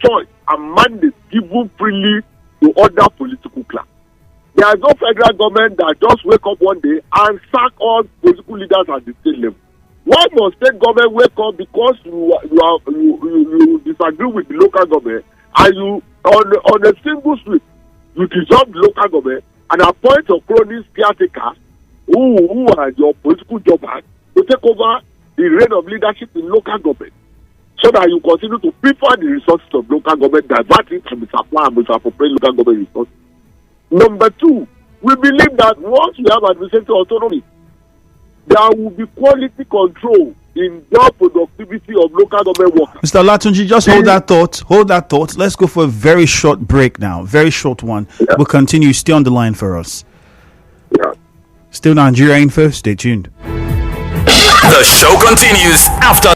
choice and mandate given freely to other political class. There is no federal government that just wake up one day and sack all political leaders at the state level. Why must state government wake up because you disagree with the local government and you on a single street you dissolve the local government and appoint your cronies caretakers who are your political jobbers to take over the reign of leadership in local government, so that you continue to prefer the resources of local government, divert it to supply and misappropriate local government resources. Number two, we believe that once we have administrative autonomy, there will be quality control in job productivity of local government workers. Mr. Olatunji, just hold that thought. Hold that thought. Let's go for a very short break now. Very short one. Yeah. We'll continue. Stay on the line for us. Yeah. Still Nigeria Info. Stay tuned. The show continues after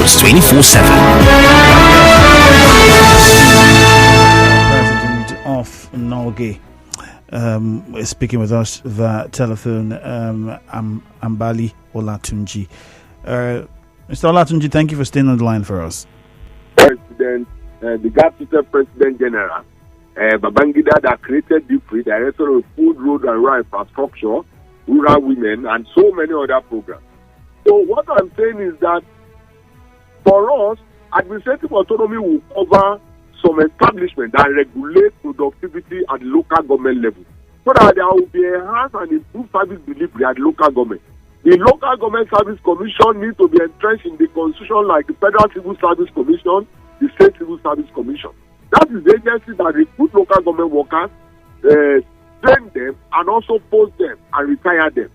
episodes 24/7. President of NULGE is speaking with us via telephone. Ambali Olatunji. Mr. Olatunji, thank you for staying on the line for us. President, the Gas President General, Babangida, that created the free director of food, road, and rural infrastructure, rural women, and so many other programs. So what I'm saying is that for us, administrative autonomy will cover some establishment that regulate productivity at the local government level, so that there will be enhanced and improved service delivery at local government. The Local Government Service Commission needs to be entrenched in the constitution like the Federal Civil Service Commission, the State Civil Service Commission. That is the agency that recruit local government workers, train them, and also post them and retire them.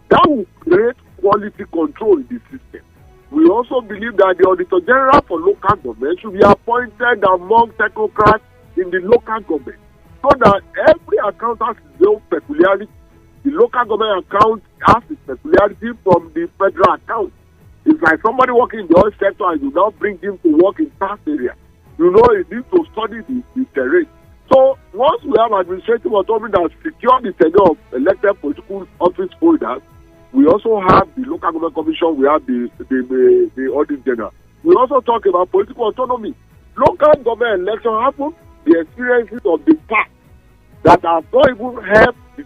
That will create quality control in the system. We also believe that the Auditor General for local government should be appointed among technocrats in the local government, so that every account has its own peculiarity. The local government account has its peculiarity from the federal account. It's like somebody working in the oil sector and you now bring him to work in tax area. You know, he needs to study the terrain. So once we have administrative autonomy that secure the tenure of elected political office holders, we also have the local government commission, we have the audit general. We also talk about political autonomy. Local government election happen, the experiences of the past that have not even helped the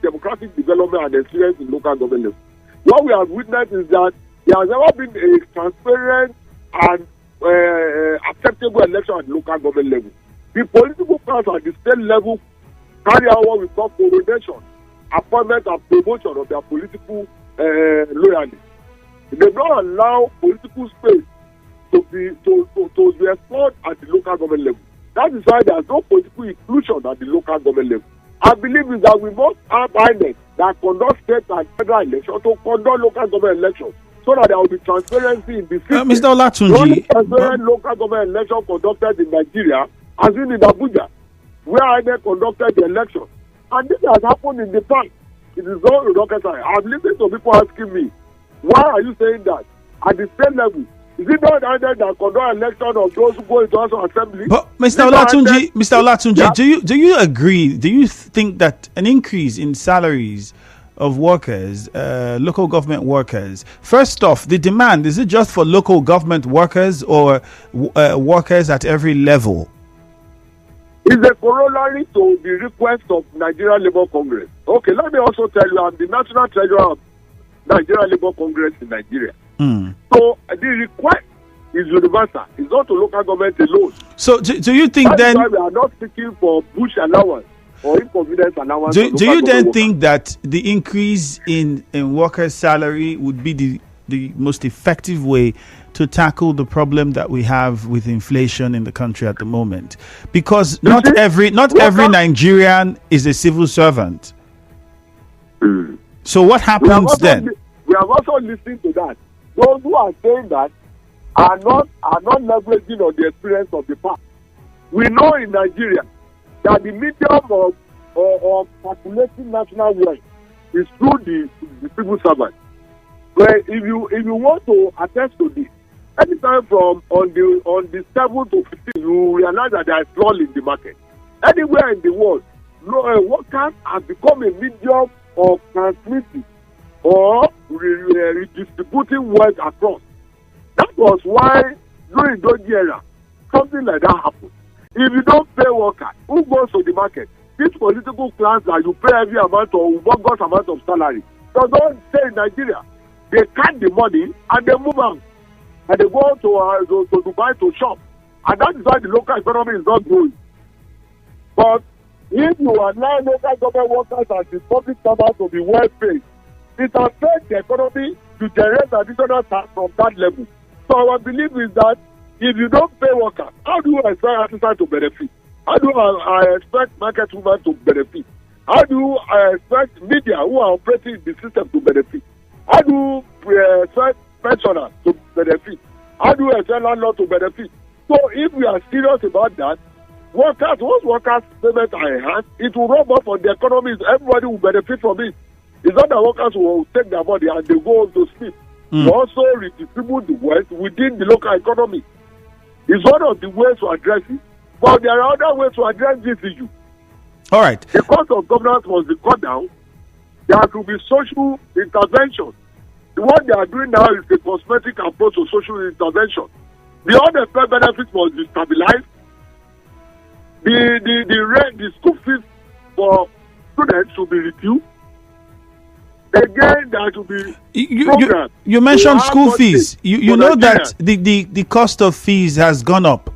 democratic development and experience in local government level. What we have witnessed is that there has never been a transparent and acceptable election at the local government level. The political class at the state level carry out what we call coronation, appointment and promotion of their political loyalty. They don't allow political space to be explored at the local government level. That is why there is no political inclusion at the local government level. I believe is that we must have INEC that conduct state and federal elections to conduct local government elections, so that there will be transparency in the system. Mr. Olatunji, the only transparent local government election conducted in Nigeria has been in Abuja, where INEC conducted the election. And this has happened in the past. It is not rocket science. I'm listening to people asking me, why are you saying that? At the state level, is it not INEC that conduct election of those who go into House of Assembly? But Mr. Olatunji, yeah. do you agree? Do you think that an increase in salaries of workers, local government workers, first off, the demand, is it just for local government workers or workers at every level? It's a corollary to the request of Nigeria Labour Congress. Okay, let me also tell you, I'm the National Treasurer of Nigeria Labour Congress in Nigeria. So the request is universal. It's not to local government alone. So do you think That's then... why we are not seeking for bush allowance or inconvenience allowance. Do you then think that the increase in workers' salary would be the most effective way to tackle the problem that we have with inflation in the country at the moment? Because not every Nigerian is a civil servant. So what happens then? We have also listened to that. Those who are saying that are not leveraging on the experience of the past. We know in Nigeria that the medium of calculating national wealth is through the civil servant. But if you want to attest to this, anytime from on the 7 to 15, you realize that there is lull in the market. Anywhere in the world, workers have become a medium of transmitting or redistributing wealth across. That was why during those years, something like that happened. If you don't pay workers, who goes to the market? This political class that you pay every amount or humongous amount of salary does not stay in Nigeria. They cut the money and they move on. And they go to Dubai to shop. And that is why the local economy is not growing. But if you allow local government workers and the public servants to be well paid, it affects the economy to generate additional tax from that level. So our belief is that if you don't pay workers, how do you expect artisans to benefit? How do I expect market women to benefit? How do I expect media who are operating the system to benefit? How do you expect pensioners to benefit? How do you expect landlords to benefit? So if we are serious about that, once workers' payments are enhanced, it will rub off on the economy. Everybody will benefit from it. It's not that workers will take their money and they go to sleep. to also redistribute the wealth within the local economy. It's one of the ways to address it. But there are other ways to address this issue. All right. The cost of governance must be cut down. There has to be social intervention. What they are doing now is a cosmetic approach to social intervention. The unemployment benefits must be stabilized. The school fees for students should be reduced. Again, there should be you mentioned school fees. You know that the cost of fees has gone up.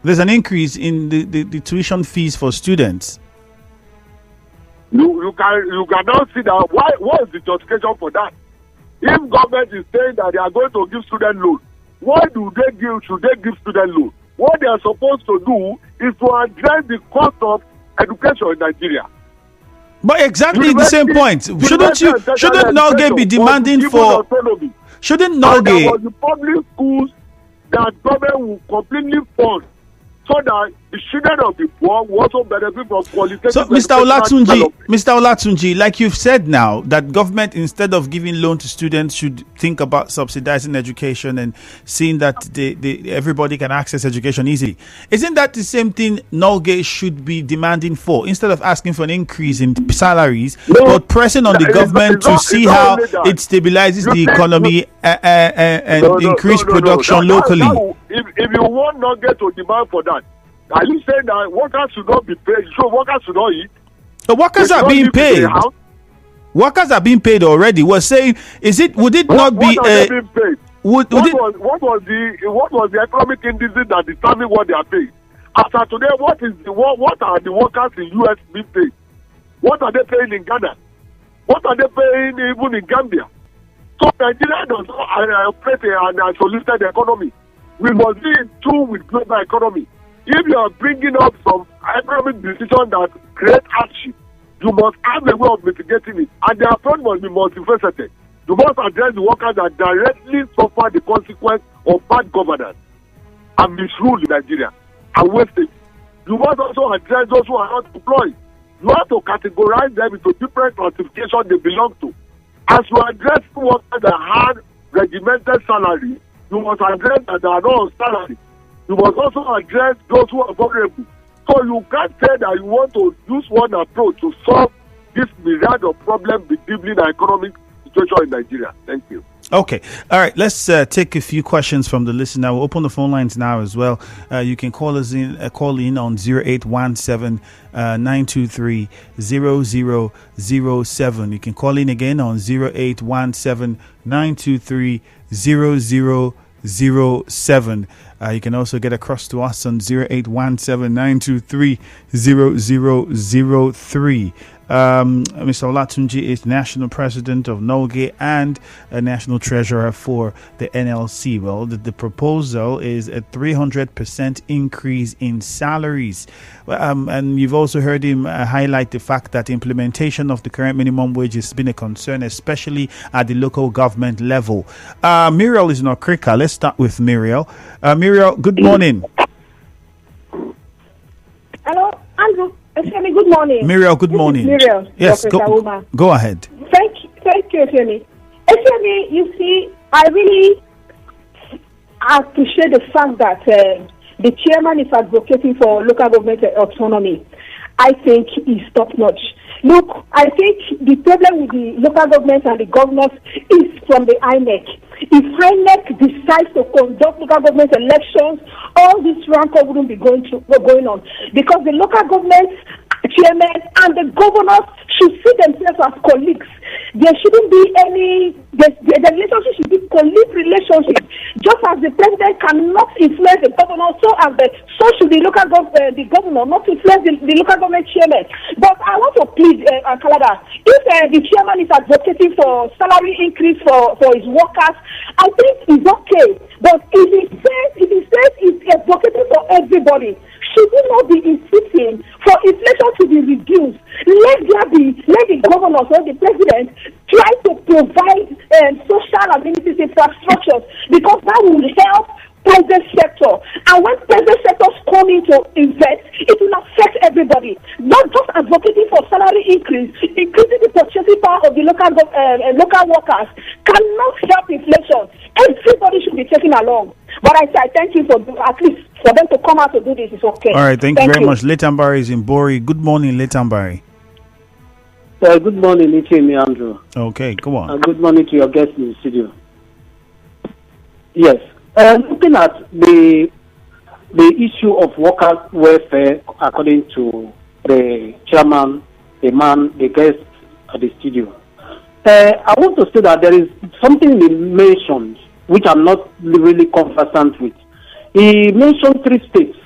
There's an increase in the tuition fees for students. You cannot see that. What is the justification for that? If government is saying that they are going to give student loan, should they give student loan? What they are supposed to do is to address the cost of education in Nigeria. But exactly the same point. Shouldn't NULGE be demanding for autonomy? Shouldn't There NULGE was the public schools that government will completely fund, so that the children of the poor will also benefit from qualitative. So, Mr. Olatunji, like you've said now, that government, instead of giving loan to students, should think about subsidizing education and seeing that everybody can access education easily. Isn't that the same thing NULGE should be demanding for? Instead of asking for an increase in salaries, but pressing on the government to see how it stabilizes the economy and increase production locally. If you want NULGE to demand for that, are you saying that workers should not be paid? So workers should not eat? The workers are being paid. Workers are being paid already. We're saying, would it not be being paid? What was the economic indices that determine what they are paid? After today, what are the workers in US being paid? What are they paying in Ghana? What are they paying even in Gambia? So Nigeria does not operate an isolated economy. We must be in tune with global economy. If you are bringing up some economic decisions that create hardship, you must have a way of mitigating it. And the approach must be multifaceted. You must address the workers that directly suffer the consequence of bad governance and misrule in Nigeria and wastage. You must also address those who are not employed. You have to categorize them into different classifications they belong to. As you address workers that have regimented salary, you must address that they are not on salary. You must also address those who are vulnerable. So you can't say that you want to use one approach to solve this myriad of problems within the economic situation in Nigeria. Thank you. Okay. All right. Let's take a few questions from the listener. We'll open the phone lines now as well. You can call us in. Call in on 0817 923 0007. You can call in again on 0817 923 0007. You can also get across to us on 0817 923 0003. Mr. Olatunji is National President of NULGE and a National Treasurer for the NLC. Well, the proposal is a 300% increase in salaries. And you've also heard him highlight the fact that implementation of the current minimum wage has been a concern, especially at the local government level. Muriel is in Okrika. Let's start with Muriel. Muriel, good morning. Hello, Andrew. Efemi, good morning. Muriel, good morning. Muriel, yes, go ahead. Thank you, Efemi. Efemi, you see, I really appreciate the fact that the chairman is advocating for local government autonomy. I think is top notch. Look, I think the problem with the local government and the governors is from the INEC. If INEC decides to conduct local government elections, all this rancor wouldn't be going on, because the local government chairman and the governors should see themselves as colleagues. There shouldn't be the relationship should be colleague relationship. Just as the president cannot influence the governor, so should the the governor not influence the local government chairman. But I want to plead, Kalada, if the chairman is advocating for salary increase for his workers, I think it's okay. But if he says he's advocating for everybody, should we not be insisting for inflation to be reduced? Let the governors or the president try to provide social amenities infrastructures, because that will help private sector. And when private sectors come in to invest, it will affect everybody. Not just advocating for salary increase, increasing the purchasing power of the local workers cannot help in convention. Everybody should be taken along. But I thank you for at least for them to come out to do this. It's okay. All right, thank you very much. Late Ambari is in Bori. Good morning, Late Ambari. Good morning, Ichimi Andrew. Okay, come on. Good morning to your guests in the studio. Yes, looking at the issue of workers' welfare, according to the chairman, the guest at the studio, I want to say that there is something he mentioned which I'm not really conversant with. He mentioned 3 states,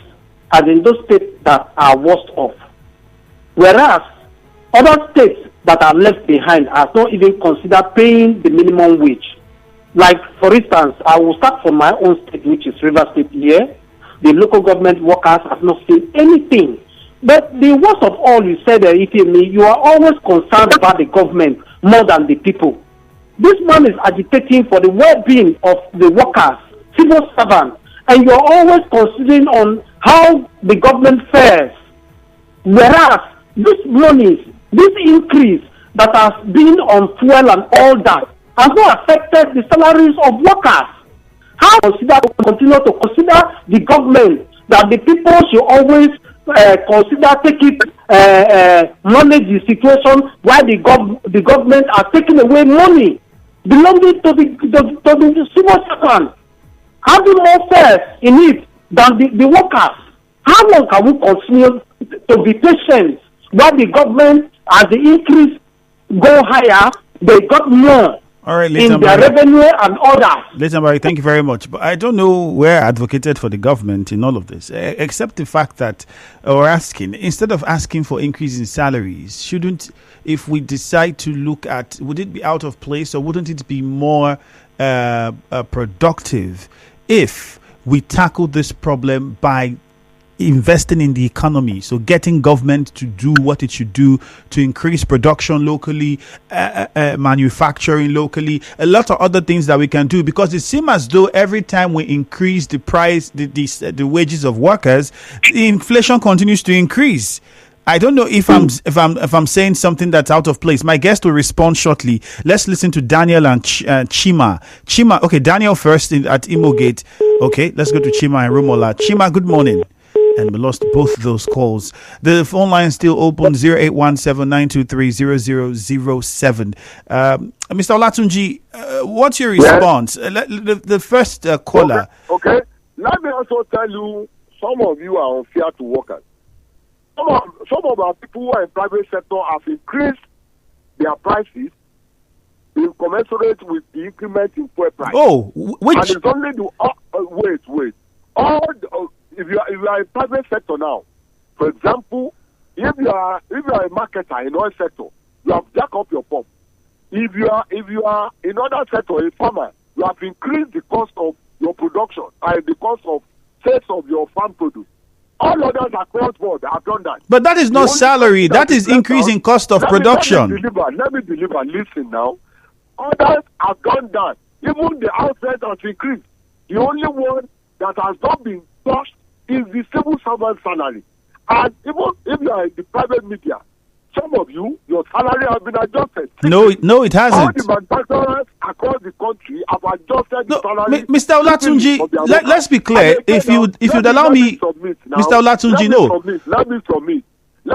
as in those states that are worst off, whereas other states that are left behind are not even considered paying the minimum wage. Like, for instance, I will start from my own state, which is River State here. The local government workers have not seen anything. But the worst of all, you said, you are always concerned about the government more than the people. This man is agitating for the well-being of the workers, civil servants, and you're always considering on how the government fares. Whereas this money, this increase that has been on fuel and all that has not affected the salaries of workers. How continue to consider the government that the people should always manage the situation while the government are taking away money belonging to the civil servant, having more fares in it than the workers. How long can we continue to be patient while the government, as the increase go higher, they got more? All right, in their revenue and others. Listen, thank you very much. But I don't know where I advocated for the government in all of this, except the fact that we're asking, instead of asking for increase in salaries, shouldn't, if we decide to look at, would it be out of place or wouldn't it be more productive if we tackle this problem by investing in the economy, so getting government to do what it should do to increase production locally, manufacturing locally, a lot of other things that we can do, because it seems as though every time we increase the price, the wages of workers, the inflation continues to increase. I don't know if I'm saying something that's out of place. My guest will respond shortly. Let's listen to Daniel and Chima. Chima, okay, Daniel first at Imogate. Okay, let's go to Chima and Rumola. Chima, good morning. And we lost both those calls. The phone line is still open, 0817-923-0007. Mr. Olatunji, what's your response? The first caller. Okay. Let me also tell you, some of you are unfair to workers. Some of our people who are in private sector have increased their prices in commensurate with the increment in fuel price. Oh, which? And it's only the wait. If you are in private sector now, for example, if you are a marketer in oil sector, you have jacked up your pump. If you are in other sector, a farmer, you have increased the cost of your production and the cost of sales of your farm produce. All others across board have done that. But that is not salary. That is increasing cost of production. Let me deliver. Listen now. Others have done that. Even the outset has increased. The only one that has not been touched is the civil servant salary. And even if you are in the private media, some of you, your salary has been adjusted. No, it hasn't. All the manufacturers across the country have adjusted the salary. Mr. Olatunji, let's be clear. If you'd allow me, Mr. Olatunji, no. Let me submit. We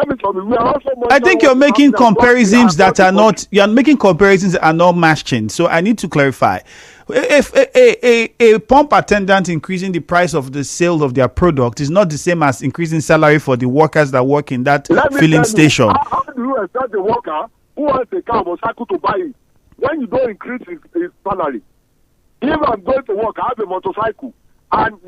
are also I think you're making comparisons that are not. You're making comparisons that are not matching. So I need to clarify. If a pump attendant increasing the price of the sale of their product is not the same as increasing salary for the workers that work in that filling station. How do you expect the worker who has a car or cycle to buy it when you don't increase his salary? If I'm going to work, I have a motorcycle, and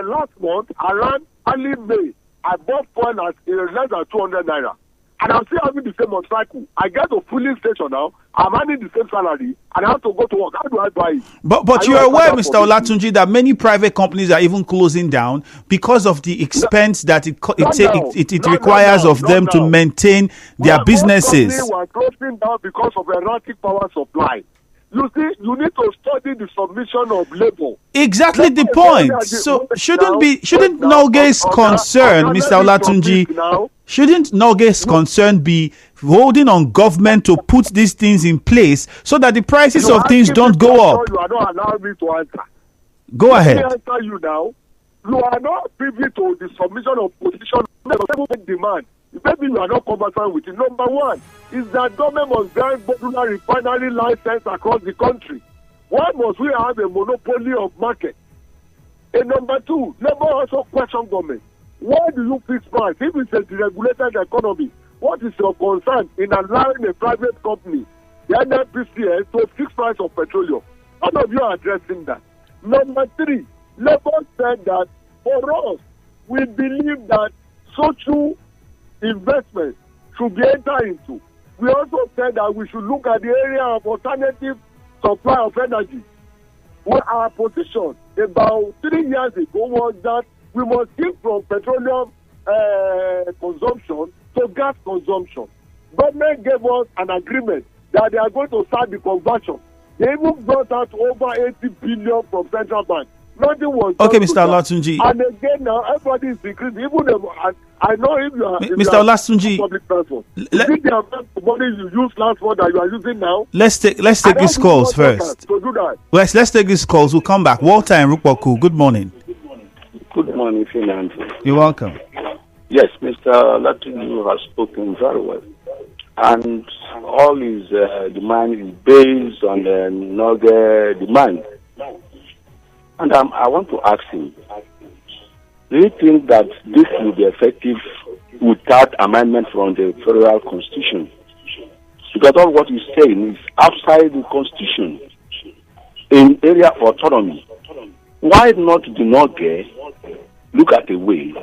last month around early May, I bought fuel at less than 200 naira. And I'm still having the same motorcycle. I get to filling station now. I'm earning the same salary, and I have to go to work. How do I buy it? But you're aware, Mr. Olatunji, that many private companies are even closing down because of the expense that it requires of them to maintain their businesses. We are closing down because of erratic power supply. You see, you need to study the submission of labor. Exactly the point. So shouldn't NULGEs concern, Mr. Olatunji, shouldn't NULGEs concern be holding on government to put these things in place so that the prices of things don't go up? You are not allowing me to answer. Go ahead. Let me answer you now. You are not privy to the submission of position of demand. Maybe you are not conversant with it. Number one is that government must grant modular refinery license across the country. Why must we have a monopoly of market? And number two, labor also question government. Why do you fix price? If it's a deregulated economy, what is your concern in allowing a private company, the NNPCL, to fix price of petroleum? None of you are addressing that. Number three, labor said that for us, we believe that social investment should be entered into. We also said that we should look at the area of alternative supply of energy. Well, our position about 3 years ago was that we must shift from petroleum consumption to gas consumption. Government gave us an agreement that they are going to start the conversion. They even brought out over 80 billion from central bank. Nothing was okay, Mr. Olatunji. And again, now everybody is increasing. Even I know if you are Mr. Olatunji, public transport. Is it the amount of money you use last month that you are using now? Let's take these calls first. To do that. Let's take these calls. We'll come back. Walter and Rukwaku, good morning. Good morning, Finance. You're welcome. Yes, Mr. Olatunji has spoken very well. And all his demand is based on the NULGE demand. And I want to ask him, do you think that this will be effective without amendment from the federal constitution? Because all what he's saying is outside the constitution, in area of autonomy. Why not the NULGE look at a way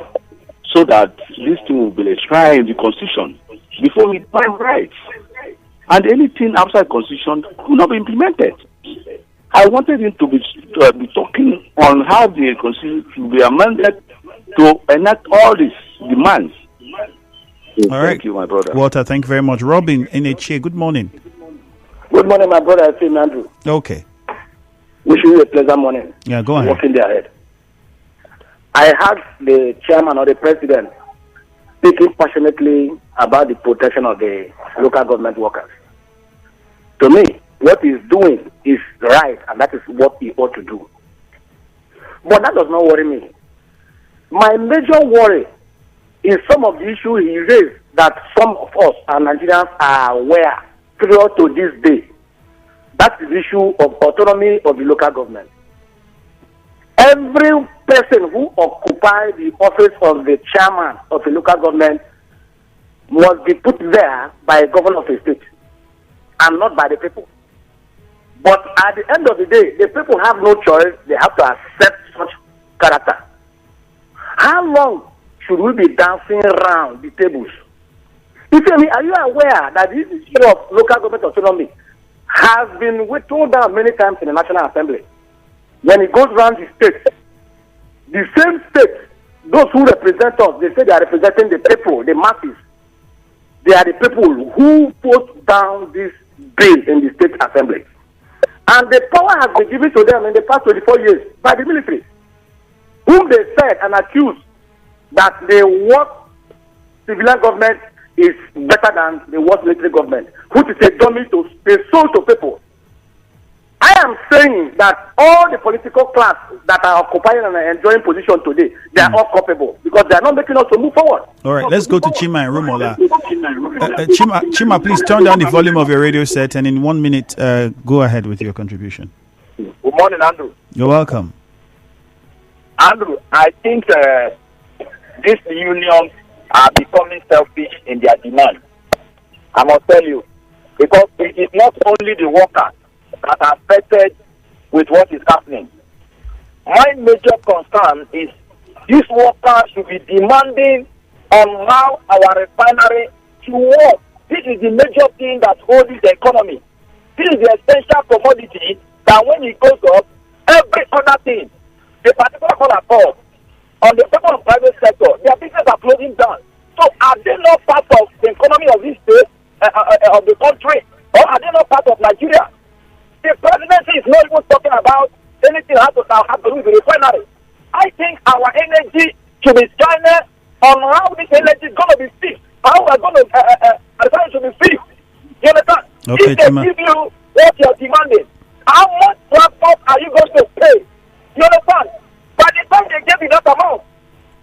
so that this thing will be enshrined in the constitution before we find rights? And anything outside constitution will not be implemented. I wanted him to be talking on how the constitution should be amended to enact all these demands. All right. Thank you, my brother. Walter, thank you very much. Robin, NHA, good morning. Good morning, my brother. I'm Andrew. Okay. Wishing you a pleasant morning. Yeah, go ahead. Walking there ahead. I heard the chairman or the president speaking passionately about the protection of the local government workers. To me, what he's doing is right, and that is what he ought to do. But that does not worry me. My major worry is some of the issues he raised that some of us, our Nigerians, are aware prior to this day. That is the issue of autonomy of the local government. Every person who occupies the office of the chairman of the local government must be put there by a governor of a state and not by the people. But at the end of the day, the people have no choice. They have to accept such character. How long should we be dancing around the tables? You tell me, are you aware that this issue of local government autonomy has been whittled down many times in the National Assembly? When it goes around the state, the same state, those who represent us, they say they are representing the people, the masses. They are the people who put down this bill in the state assembly. And the power has been given to them in the past 24 years by the military, whom they said and accused that the worst civilian government is better than the worst military government, which is a dummy to a soul to people. I am saying that all the political class that are occupying and enjoying position today, they are all culpable because they are not making us to move forward. All right, let's go to Chima and Rumola. Chima, please turn down the volume of your radio set, and in 1 minute, go ahead with your contribution. Good morning, Andrew. You're welcome. Andrew, I think these unions are becoming selfish in their demand. I must tell you, because it is not only the workers that are affected with what is happening. My major concern is these workers should be demanding on how our refinery should work. This is the major thing that holds the economy. This is the essential commodity that when it goes up, every other thing, the particular call at all, on the people of private sector, their business are closing down. So are they not part of the economy of this state, of the country, or are they not part of Nigeria? The presidency is not even talking about anything how to do with the refinery. I think our energy should be channeled on how this energy is going to be fixed. How we're going to, refinery should be fixed. You understand? Okay, if they give you what you're demanding, how much transport are you going to pay? You understand? By the time they give you that amount.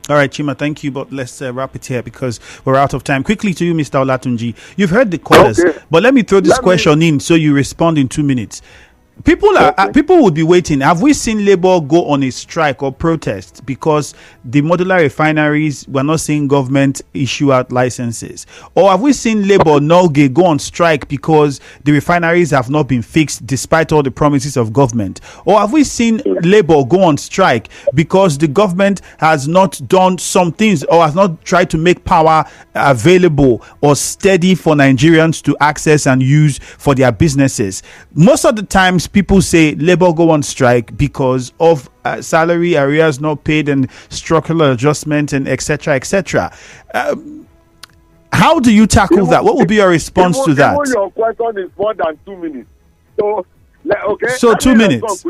All right, Chima, thank you, but let's wrap it here because we're out of time. Quickly to you, Mr. Olatunji. You've heard the callers, but let me throw this question in so you respond in 2 minutes. People would be waiting. Have we seen Labour go on a strike or protest because the modular refineries, we're not seeing government issue out licenses? Or have we seen Labour NULGE go on strike because the refineries have not been fixed despite all the promises of government? Or have we seen Labour go on strike because the government has not done some things or has not tried to make power available or steady for Nigerians to access and use for their businesses? Most of the times, people say Labour go on strike because of salary arrears not paid and structural adjustment and etc. etc. How do you tackle that? What would be your response to that? Your question is more than 2 minutes. So, okay. So 2 minutes.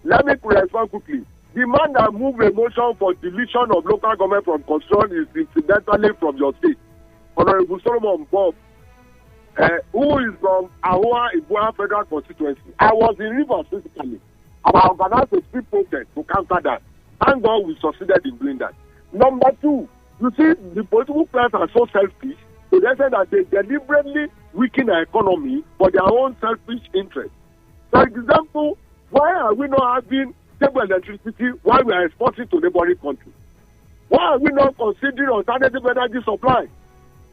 Let me respond quickly. The man that moved a motion for deletion of local government from control is incidentally from your state, Honorable Solomon Bob. Who is from Ahua Iboa Federal Constituency. I was in Rivers physically. I organized a street protest to counter that. Thank God we succeeded in doing that. Number two, you see, the political players are so selfish to the extent that they deliberately weaken our economy for their own selfish interests. For example, why are we not having stable electricity while we are exporting to neighboring countries? Why are we not considering alternative energy supply?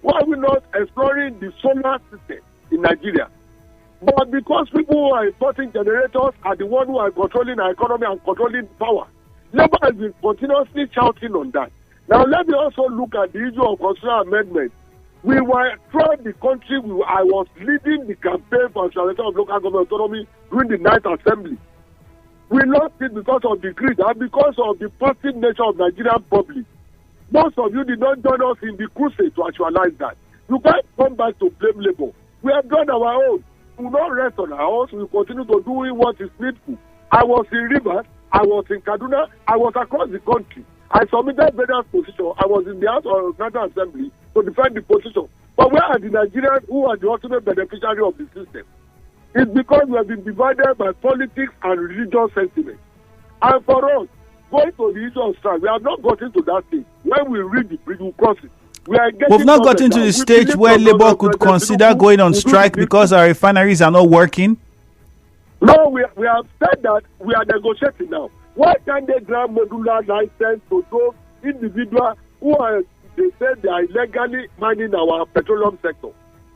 Why are we not exploring the solar system in Nigeria? But because people who are importing generators are the ones who are controlling our economy and controlling power, Labour has been continuously shouting on that. Now, let me also look at the issue of constitutional amendment. We were throughout the country, I was leading the campaign for acceleration of local government autonomy during the 9th Assembly. We lost it because of the greed and because of the passive nature of Nigerian public. Most of you did not join us in the crusade to actualize that. You can't come back to blame Labour. We have done our own. We will not rest on our own. We will continue to do what is needful. I was in Rivers. I was in Kaduna. I was across the country. I submitted various positions. I was in the House of National Assembly to defend the position. But where are the Nigerians who are the ultimate beneficiary of the system? It's because we have been divided by politics and religious sentiment. And for us, going to the issue of strike, we have not gotten to that stage. When we read the bridge, we cross it. We've not gotten to the stage where Labour could consider going on strike because our refineries are not working. No, we have said that we are negotiating now. Why can't they grant modular license to those individuals who are, they say they are illegally mining our petroleum sector?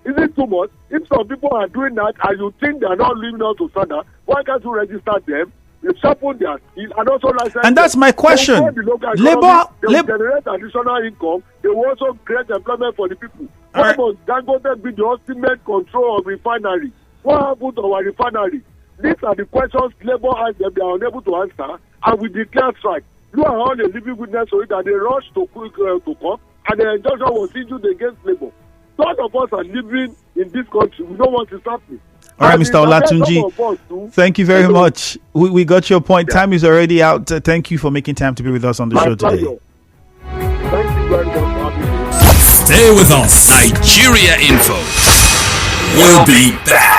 Is it too much? If some people are doing that and you think they are not living up to standard, why can't you register them? You sharpen their skill and also license. And that's my question. Labour generate additional income. They will also create employment for the people. Why must Dangote be the ultimate control of refinery? What happened to our refinery? These are the questions Labour has them. They are unable to answer, and we declare strike. You are all a living witness to it, and they rush to court, and the injunction was issued against Labour. None of us are living in this country. We don't want it happening. All right, Mr. Olatunji, thank you very much. We got your point. Time is already out. Thank you for making time to be with us on the show today. Thank you very much for having me. Stay with us. Nigeria Info. We'll be back.